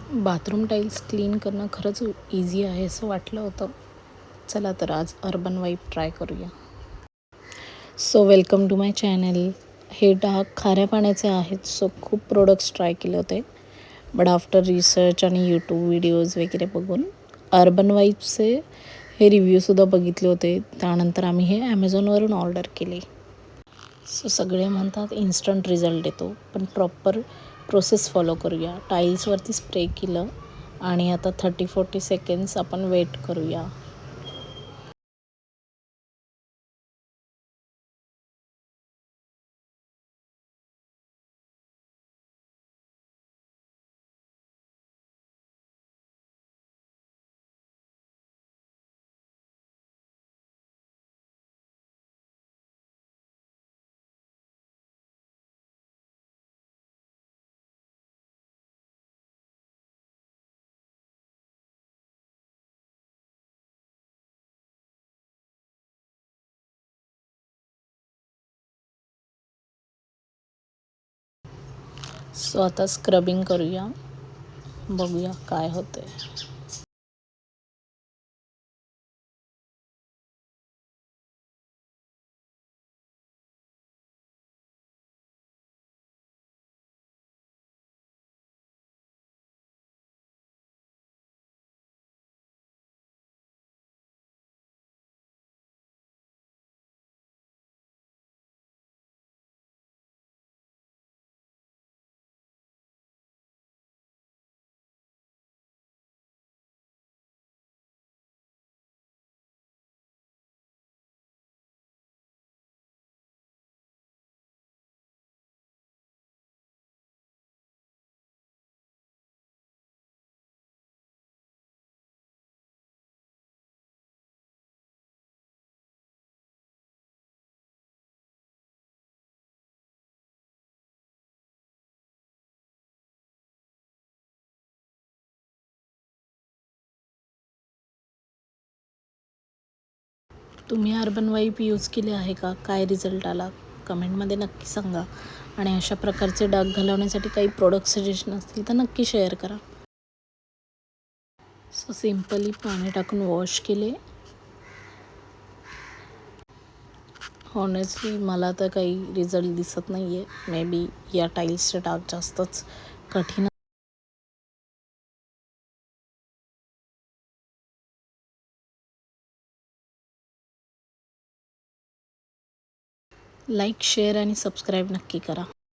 Bathroom tiles clean करणं खरंच easy आहे असं वाटलं होतं. चला तर आज अर्बन वाईप ट्राय करूया. So welcome to my channel. हे डाग खाऱ्या पाण्याचे आहेत. सो खूप प्रोडक्ट्स ट्राय केले होते, बट आफ्टर रिसर्च आणि यूट्यूब व्हिडिओज वगैरे बघून अर्बन वाईप्सचे हे रिव्ह्यूसुद्धा बघितले होते. त्यानंतर आम्ही हे ॲमेझॉनवरून ऑर्डर केले. सो सगळे म्हणतात इन्स्टंट रिझल्ट येतो, पण प्रॉपर प्रोसेस फॉलो करूया. टाईल्सवरती स्प्रे केलं आणि आता 30-40 सेकंड्स आपण वेट करूया. सो आता स्क्रबिंग करूया, बघूया काय होते. तुम्ही अर्बन वाईप यूज केले आहे का? काय रिझल्ट आला? कमेंटमध्ये नक्की सांगा. आणि अशा प्रकारचे डाग घालवण्यासाठी काही प्रोडक्ट सजेशन असतील तर नक्की शेअर करा. सो सिम्पली पाणी टाकून वॉश केले. हॉनेस्टली मला तर काही रिझल्ट दिसत नाही आहे. मे बी या टाईल्सचे डाग जास्तच कठीण. लाईक, शेअर आणि सबस्क्राईब नक्की करा.